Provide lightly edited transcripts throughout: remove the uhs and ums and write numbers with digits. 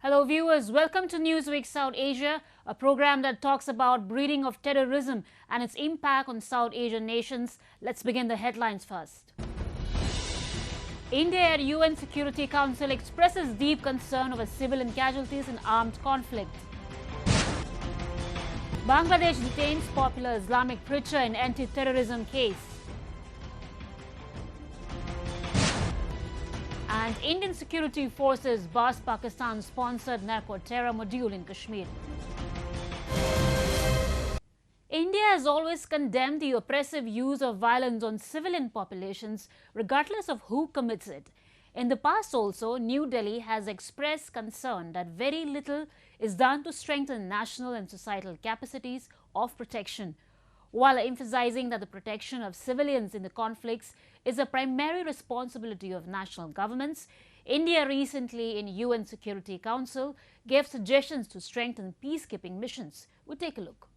Hello viewers, welcome to Newsweek South Asia, a program that talks about breeding of terrorism and its impact on South Asian nations. Let's begin the headlines first. India at UN Security Council expresses deep concern over civilian casualties in armed conflict. Bangladesh detains popular Islamic preacher in anti-terrorism case. And Indian security forces burst Pakistan-sponsored narco-terror module in Kashmir. India has always condemned the oppressive use of violence on civilian populations, regardless of who commits it. In the past also, New Delhi has expressed concern that very little is done to strengthen national and societal capacities of protection, while emphasizing that the protection of civilians in the conflicts is a primary responsibility of national governments. India recently in UN Security Council gave suggestions to strengthen peacekeeping missions. We'll take a look.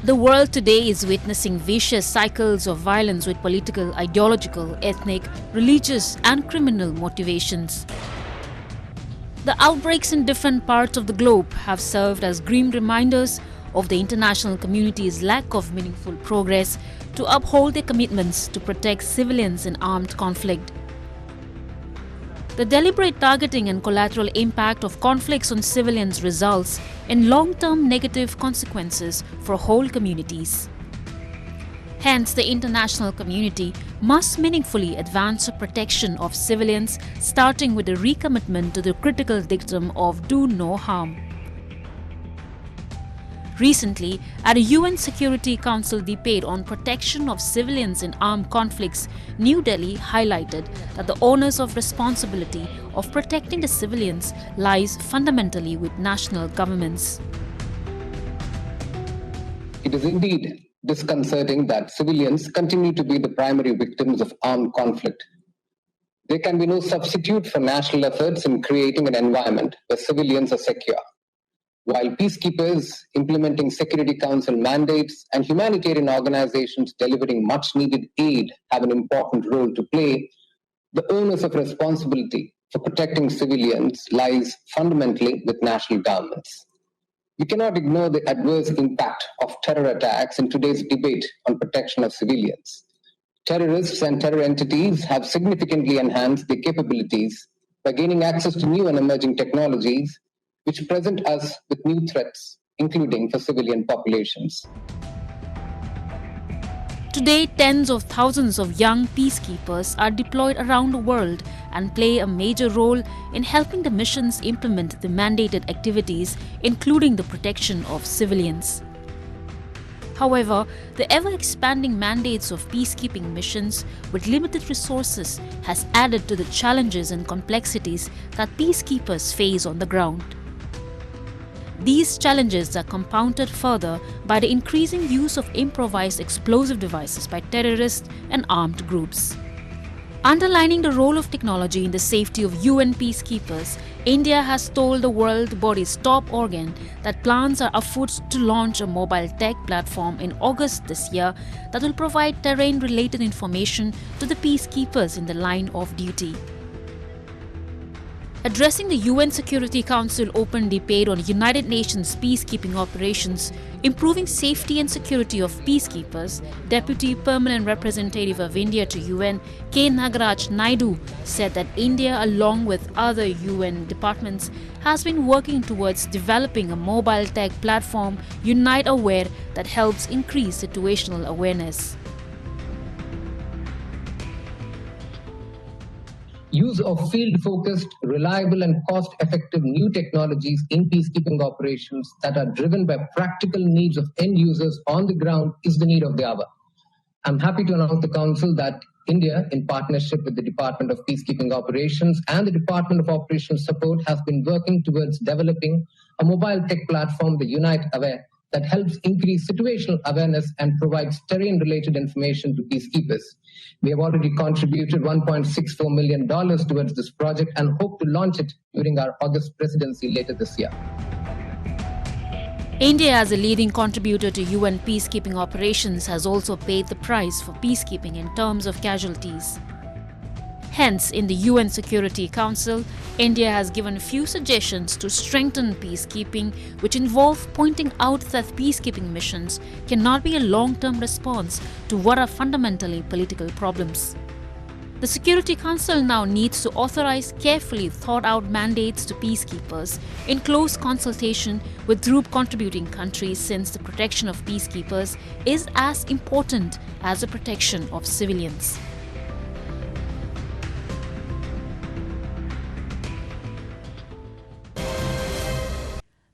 The world today is witnessing vicious cycles of violence with political, ideological, ethnic, religious and criminal motivations. The outbreaks in different parts of the globe have served as grim reminders of the international community's lack of meaningful progress to uphold their commitments to protect civilians in armed conflict. The deliberate targeting and collateral impact of conflicts on civilians results in long-term negative consequences for whole communities. Hence, the international community must meaningfully advance the protection of civilians, starting with a recommitment to the critical dictum of do no harm. Recently, at a UN Security Council debate on protection of civilians in armed conflicts, New Delhi highlighted that the onus of responsibility of protecting the civilians lies fundamentally with national governments. It is indeed disconcerting that civilians continue to be the primary victims of armed conflict. There can be no substitute for national efforts in creating an environment where civilians are secure. While peacekeepers implementing Security Council mandates and humanitarian organizations delivering much-needed aid have an important role to play, the onus of responsibility for protecting civilians lies fundamentally with national governments. We cannot ignore the adverse impact of terror attacks in today's debate on protection of civilians. Terrorists and terror entities have significantly enhanced their capabilities by gaining access to new and emerging technologies, which present us with new threats, including for civilian populations. Today, tens of thousands of young peacekeepers are deployed around the world and play a major role in helping the missions implement the mandated activities, including the protection of civilians. However, the ever-expanding mandates of peacekeeping missions with limited resources has added to the challenges and complexities that peacekeepers face on the ground. These challenges are compounded further by the increasing use of improvised explosive devices by terrorists and armed groups. Underlining the role of technology in the safety of UN peacekeepers, India has told the world body's top organ that plans are afoot to launch a mobile tech platform in August this year that will provide terrain-related information to the peacekeepers in the line of duty. Addressing the UN Security Council open debate on United Nations peacekeeping operations, improving safety and security of peacekeepers, Deputy Permanent Representative of India to UN, K. Nagaraj Naidu, said that India, along with other UN departments, has been working towards developing a mobile tech platform, Unite Aware, that helps increase situational awareness. Use of field-focused, reliable and cost-effective new technologies in peacekeeping operations that are driven by practical needs of end users on the ground is the need of the hour. I'm happy to announce the Council that India, in partnership with the Department of Peacekeeping Operations and the Department of Operational Support, has been working towards developing a mobile tech platform, the Unite Aware, that helps increase situational awareness and provides terrain-related information to peacekeepers. We have already contributed $1.64 million towards this project and hope to launch it during our August presidency later this year. India, as a leading contributor to UN peacekeeping operations, has also paid the price for peacekeeping in terms of casualties. Hence, in the UN Security Council, India has given a few suggestions to strengthen peacekeeping, which involve pointing out that peacekeeping missions cannot be a long-term response to what are fundamentally political problems. The Security Council now needs to authorize carefully thought out mandates to peacekeepers in close consultation with group contributing countries, since the protection of peacekeepers is as important as the protection of civilians.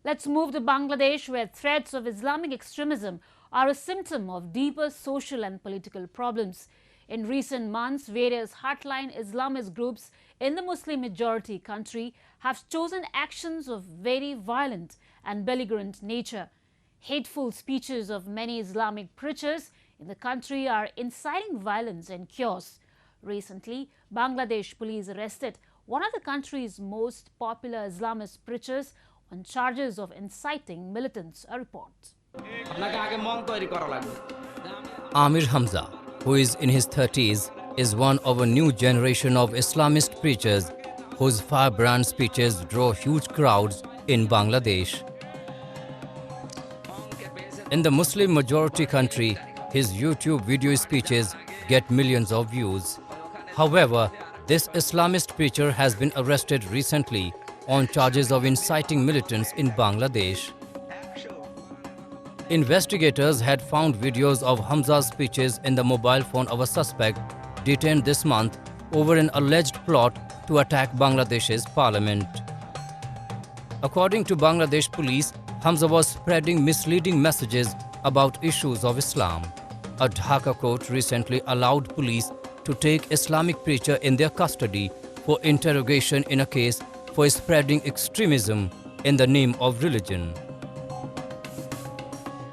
Let's move to Bangladesh, where threats of Islamic extremism are a symptom of deeper social and political problems. In recent months, various hardline Islamist groups in the Muslim-majority country have chosen actions of very violent and belligerent nature. Hateful speeches of many Islamic preachers in the country are inciting violence and chaos. Recently, Bangladesh police arrested one of the country's most popular Islamist preachers on charges of inciting militants, a report. Amir Hamza, who is in his 30s, is one of a new generation of Islamist preachers whose firebrand speeches draw huge crowds in Bangladesh. In the Muslim-majority country, his YouTube video speeches get millions of views. However, this Islamist preacher has been arrested recently on charges of inciting militants in Bangladesh. Investigators had found videos of Hamza's speeches in the mobile phone of a suspect detained this month over an alleged plot to attack Bangladesh's parliament. According to Bangladesh police, Hamza was spreading misleading messages about issues of Islam. A Dhaka court recently allowed police to take Islamic preacher in their custody for interrogation in a case for spreading extremism in the name of religion.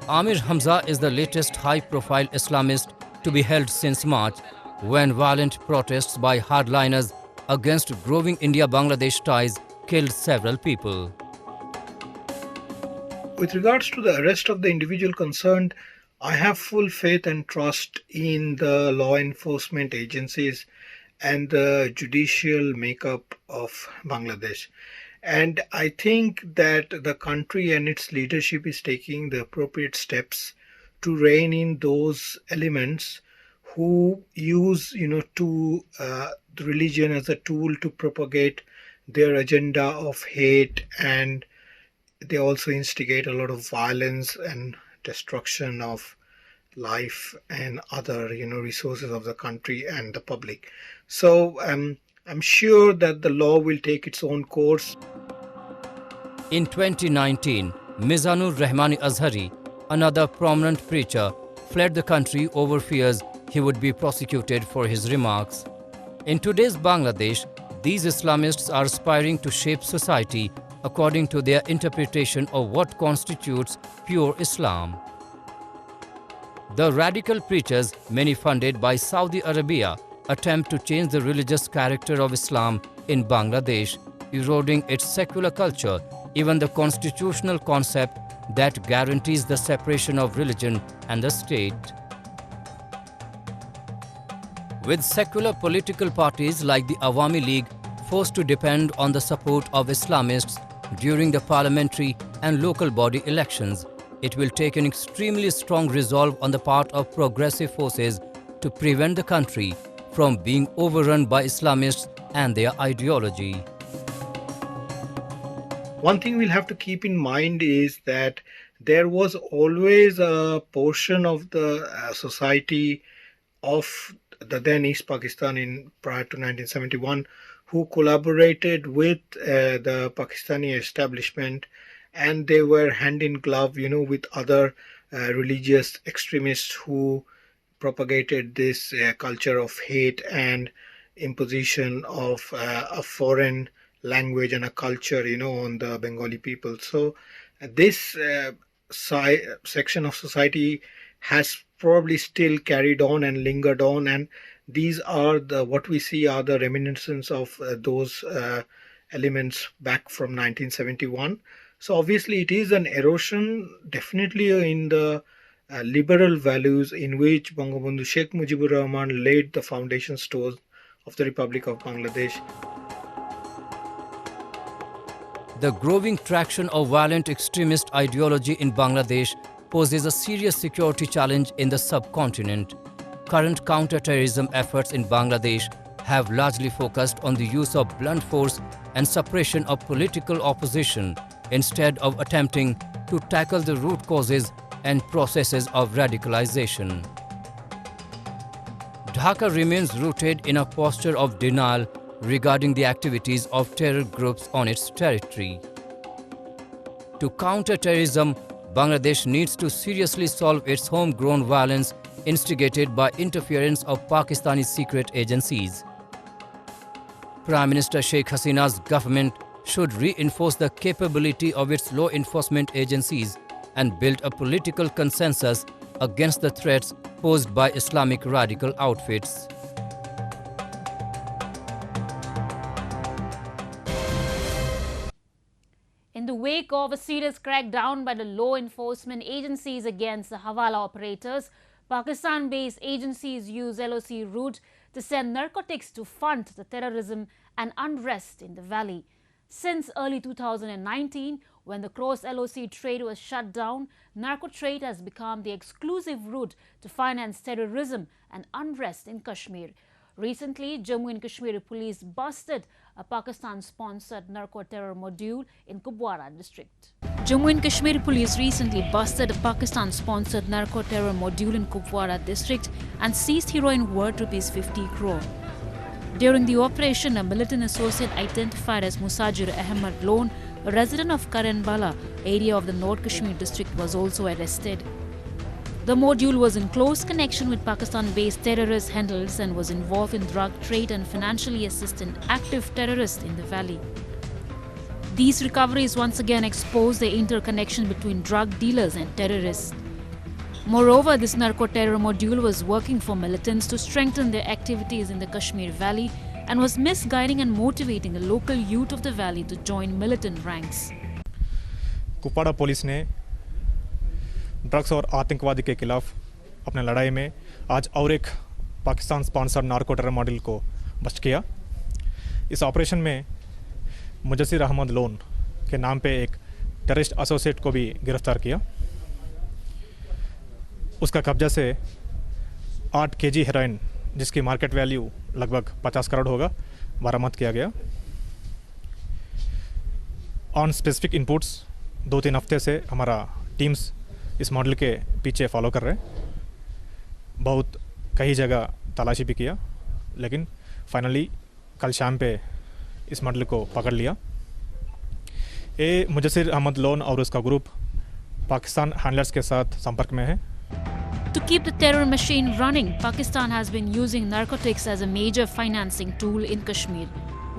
Amir Hamza is the latest high-profile Islamist to be held since March, when violent protests by hardliners against growing India-Bangladesh ties killed several people. With regards to the arrest of the individual concerned, I have full faith and trust in the law enforcement agencies and the judicial makeup of Bangladesh. And I think that the country and its leadership is taking the appropriate steps to rein in those elements who use, the religion as a tool to propagate their agenda of hate, and they also instigate a lot of violence and destruction of life and other, resources of the country and the public. So I'm sure that the law will take its own course. In 2019, Mizanur Rahmani Azhari, another prominent preacher, fled the country over fears he would be prosecuted for his remarks. In today's Bangladesh, these Islamists are aspiring to shape society according to their interpretation of what constitutes pure Islam. The radical preachers, many funded by Saudi Arabia, attempt to change the religious character of Islam in Bangladesh, eroding its secular culture, even the constitutional concept that guarantees the separation of religion and the state. With secular political parties like the Awami League forced to depend on the support of Islamists during the parliamentary and local body elections, it will take an extremely strong resolve on the part of progressive forces to prevent the country from being overrun by Islamists and their ideology. One thing we'll have to keep in mind is that there was always a portion of the society of the then East Pakistan prior to 1971 who collaborated with the Pakistani establishment, and they were hand in glove, with other religious extremists who propagated this culture of hate and imposition of a foreign language and a culture, on the Bengali people. So this section of society has probably still carried on and lingered on, and these are what we see are the reminiscences of those elements back from 1971. So obviously it is an erosion definitely in the liberal values in which Bangabandhu Sheikh Mujibur Rahman laid the foundation stones of the Republic of Bangladesh. The growing traction of violent extremist ideology in Bangladesh poses a serious security challenge in the subcontinent. Current counter-terrorism efforts in Bangladesh have largely focused on the use of blunt force and suppression of political opposition instead of attempting to tackle the root causes and processes of radicalization. Dhaka remains rooted in a posture of denial regarding the activities of terror groups on its territory. To counter terrorism, Bangladesh needs to seriously solve its homegrown violence instigated by interference of Pakistani secret agencies. Prime Minister Sheikh Hasina's government should reinforce the capability of its law enforcement agencies and build a political consensus against the threats posed by Islamic radical outfits. In the wake of a serious crackdown by the law enforcement agencies against the Hawala operators, Pakistan-based agencies use LOC route to send narcotics to fund the terrorism and unrest in the valley. Since early 2019, when the cross-LOC trade was shut down, narco trade has become the exclusive route to finance terrorism and unrest in Kashmir. Recently, Jammu and Kashmir police busted a Pakistan-sponsored narco-terror module in Kupwara district. Jammu and Kashmir police recently busted a Pakistan-sponsored narco-terror module in Kupwara district and seized heroin worth ₹50 crore. During the operation, a militant associate identified as Musajir Ahmad Lone, a resident of Karanbala area of the North Kashmir district, was also arrested. The module was in close connection with Pakistan-based terrorist handles and was involved in drug trade and financially assisting active terrorists in the valley. These recoveries once again expose the interconnection between drug dealers and terrorists. Moreover, this narco-terror module was working for militants to strengthen their activities in the Kashmir Valley and was misguiding and motivating the local youth of the valley to join militant ranks. Kupwara police ने drugs और आतंकवादी के खिलाफ अपने लड़ाई में आज और एक Pakistan sponsored narco terror model को बस्ट किया। इस ऑपरेशन में मुजस्सिर अहमद लोन के नाम पे एक टेररिस्ट एसोसिएट को भी गिरफ्तार किया। उसका कब्जा से 8 केजी हेरोइन, जिसकी मार्केट वैल्यू लगभग 50 करोड़ होगा, बरामद किया गया। ऑन स्पेसिफिक इनपुट्स 2-3 हफ्ते से हमारा टीम्स इस मॉडल के पीछे फॉलो कर रहे हैं। बहुत कई जगह तलाशी भी किया, लेकिन फाइनली कल शाम पे इस मॉडल को पकड़ लिया। ये मुजस्सिर अहमद लोन और उसका ग्रुप पाकिस्तान हैंडलर्स के साथ संपर्क में है। To keep the terror machine running, Pakistan has been using narcotics as a major financing tool in Kashmir.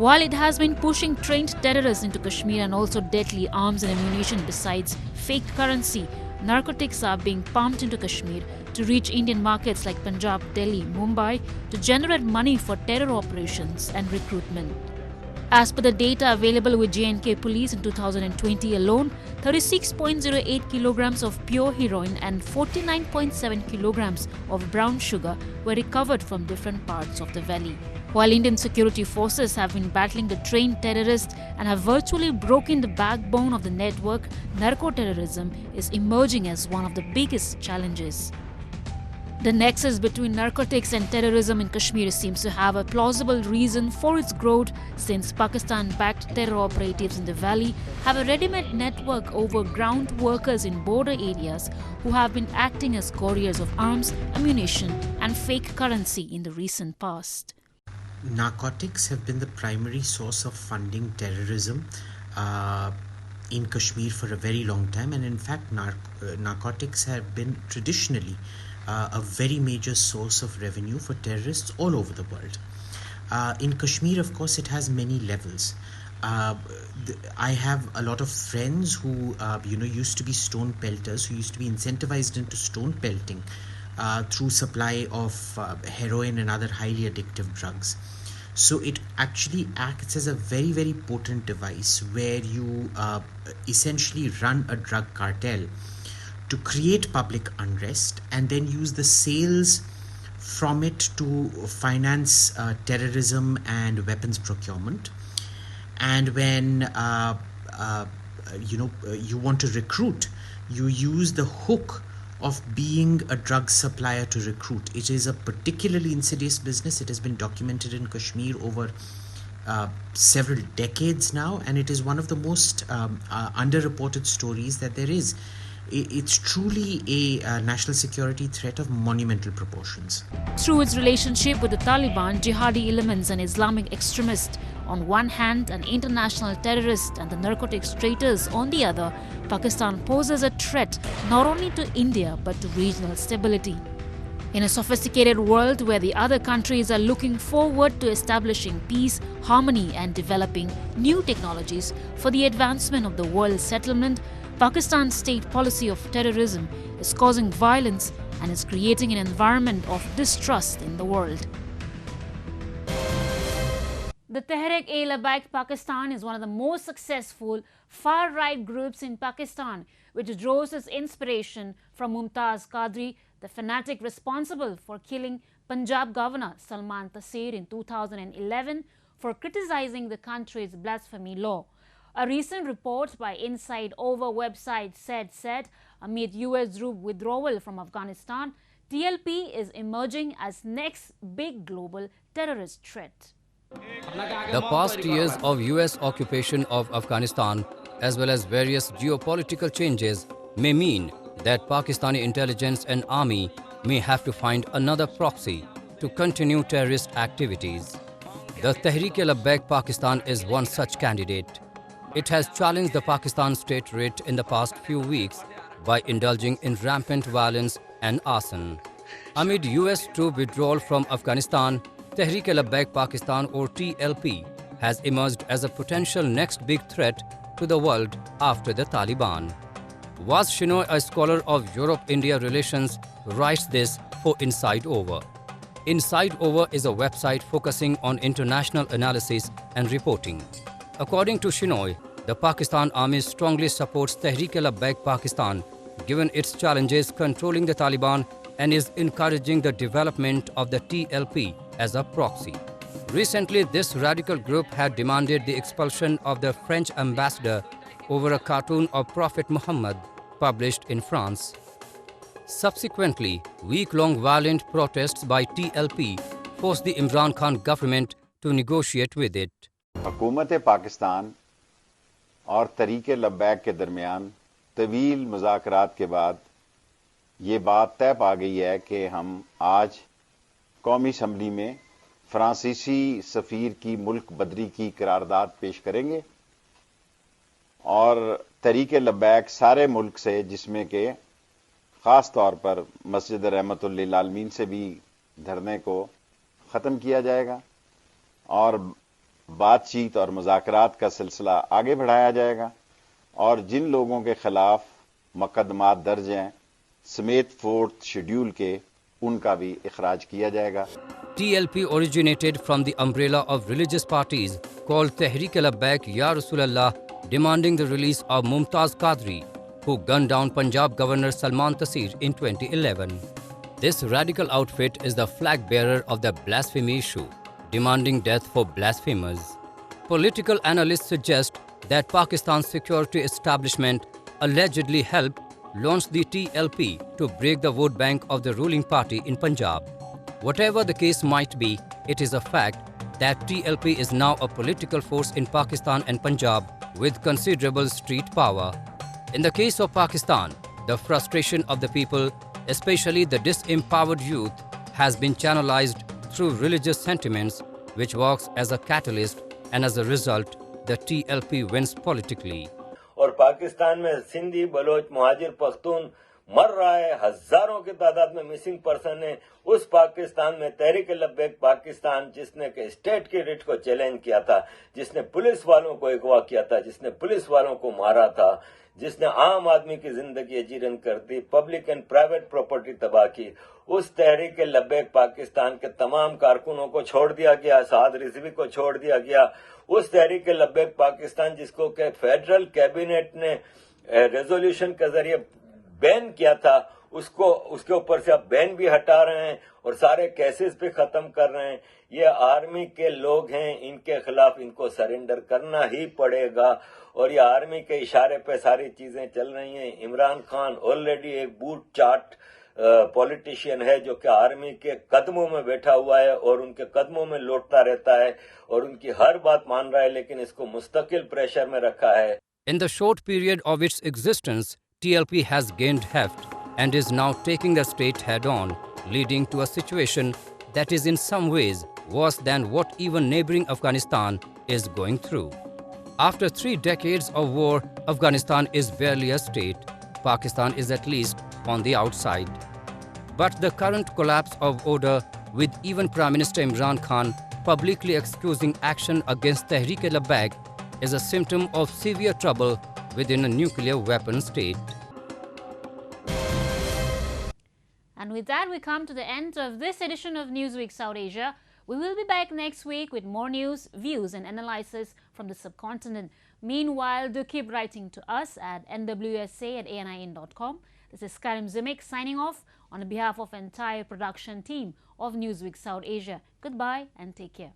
While it has been pushing trained terrorists into Kashmir and also deadly arms and ammunition besides fake currency, narcotics are being pumped into Kashmir to reach Indian markets like Punjab, Delhi, Mumbai to generate money for terror operations and recruitment. As per the data available with J&K police in 2020 alone, 36.08 kilograms of pure heroin and 49.7 kilograms of brown sugar were recovered from different parts of the valley. While Indian security forces have been battling the trained terrorists and have virtually broken the backbone of the network, narco-terrorism is emerging as one of the biggest challenges. The nexus between narcotics and terrorism in Kashmir seems to have a plausible reason for its growth, since Pakistan-backed terror operatives in the valley have a ready-made network over ground workers in border areas who have been acting as couriers of arms, ammunition and fake currency in the recent past. Narcotics have been the primary source of funding terrorism in Kashmir for a very long time, and in fact narcotics have been traditionally a very major source of revenue for terrorists all over the world. In Kashmir, of course, it has many levels. I have a lot of friends who used to be stone pelters, who used to be incentivized into stone pelting through supply of heroin and other highly addictive drugs. So it actually acts as a very, very potent device where you essentially run a drug cartel to create public unrest and then use the sales from it to finance terrorism and weapons procurement. And when you want to recruit, you use the hook of being a drug supplier to recruit. It is a particularly insidious business. It has been documented in Kashmir over several decades now, and it is one of the most underreported stories that there is. It's truly a national security threat of monumental proportions. Through its relationship with the Taliban, jihadi elements and Islamic extremists on one hand and international terrorists and the narcotics traders on the other, Pakistan poses a threat not only to India but to regional stability. In a sophisticated world where the other countries are looking forward to establishing peace, harmony and developing new technologies for the advancement of the world's settlement, Pakistan's state policy of terrorism is causing violence and is creating an environment of distrust in the world. The Tehreek-e-Labbaik Pakistan is one of the most successful far-right groups in Pakistan, which draws its inspiration from Mumtaz Qadri, the fanatic responsible for killing Punjab Governor Salman Taseer in 2011 for criticizing the country's blasphemy law. A recent report by Inside Over website said amid US troop withdrawal from Afghanistan, TLP is emerging as next big global terrorist threat. The past years of US occupation of Afghanistan, as well as various geopolitical changes, may mean that Pakistani intelligence and army may have to find another proxy to continue terrorist activities. The Tehreek-e-Labbaik Pakistan is one such candidate. It has challenged the Pakistan state writ in the past few weeks by indulging in rampant violence and arson. Amid US troop withdrawal from Afghanistan, Tehreek-e-Labbaik Pakistan or TLP has emerged as a potential next big threat to the world after the Taliban. Waz Shinoy, a scholar of Europe-India relations, writes this for Inside Over. Inside Over is a website focusing on international analysis and reporting. According to Shinoy, the Pakistan Army strongly supports Tehreek-e-Labbaik Pakistan given its challenges controlling the Taliban and is encouraging the development of the TLP as a proxy. Recently, this radical group had demanded the expulsion of the French ambassador over a cartoon of Prophet Muhammad published in France. Subsequently, week-long violent protests by TLP forced the Imran Khan government to negotiate with it. हुकूमत पाकिस्तान और तहरीक-ए-लब्बैक के दरमियान तवील मुज़ाकरात के बाद ये बात तय पा गई है कि हम आज कौमी असम्बली में फ्रांसीसी सफ़ीर की मुल्क बदरी की करारदाद पेश करेंगे और तहरीक-ए-लब्बैक सारे मुल्क से, जिसमें के ख़ास तौर पर मस्जिद रहमतुल लिल आलमीन से भी धरने को ख़त्म किया जाएगा और बातचीत और मुज़ाकरात का सिलसिला आगे बढ़ाया जाएगा और जिन लोगों के खिलाफ मुकदमात दर्ज हैं समेत 4th शेड्यूल के, उनका भी इखराज किया जाएगा. TLP originated from the umbrella of religious parties called Tehreek-e-Labbaik Ya Rasulallah, demanding the release of Mumtaz Qadri, who gunned down Punjab Governor Salman Taseer in 2011. This radical outfit is the flag bearer of the blasphemy issue, demanding death for blasphemers. Political analysts suggest that Pakistan's security establishment allegedly helped launch the TLP to break the vote bank of the ruling party in Punjab. Whatever the case might be, it is a fact that TLP is now a political force in Pakistan and Punjab with considerable street power. In the case of Pakistan, the frustration of the people, especially the disempowered youth, has been channelized through religious sentiments, which works as a catalyst, and as a result, the TLP wins politically. और पाकिस्तान में Sindhi, Bloch, मुहाजिर, Pakhtun मर रहा है, हजारों की तादाद में missing person है. उस पाकिस्तान में तहरीक-ए-लब्बैक पाकिस्तान, जिसने के स्टेट की रिट को चैलेंज किया था, जिसने पुलिस वालों को अगवा किया था, जिसने पुलिस वालों को मारा था, जिसने आम आदमी की जिंदगी अजीरन कर दी, पब्लिक एंड प्राइवेट प्रॉपर्टी तबाह की, उस तहरीक-ए-लब्बैक पाकिस्तान के तमाम कारकुनों को छोड़ दिया गया, साद रिजवी को छोड़ दिया गया. उस तहरीक-ए-लब्बैक पाकिस्तान जिसको के फेडरल कैबिनेट ने रेजोल्यूशन के जरिए बैन किया था, उसके ऊपर से अब बैन भी हटा रहे हैं और सारे केसेस पे खत्म कर रहे हैं। ये आर्मी के लोग हैं, इनके खिलाफ इनको सरेंडर करना ही पड़ेगा और ये आर्मी के इशारे पे सारी चीजें चल रही हैं। इमरान खान ऑलरेडी एक बूट चाट पॉलिटिशियन है जो कि आर्मी के कदमों में बैठा हुआ है और उनके कदमों में लौटता रहता है और उनकी हर बात मान रहा है, लेकिन इसको मुस्तकिल प्रेशर में रखा है। In the short period of its existence, TLP has gained heft and is now taking the state head-on, leading to a situation that is in some ways worse than what even neighboring Afghanistan is going through. After 3 decades of war, Afghanistan is barely a state. Pakistan is at least on the outside. But the current collapse of order, with even Prime Minister Imran Khan publicly excusing action against Tehreek-e-Labbaik, is a symptom of severe trouble within a nuclear weapon state. And with that, we come to the end of this edition of Newsweek South Asia. We will be back next week with more news, views and analysis from the subcontinent. Meanwhile, do keep writing to us at nwsa@anin.com. This is Karim Zimik signing off on behalf of the entire production team of Newsweek South Asia. Goodbye and take care.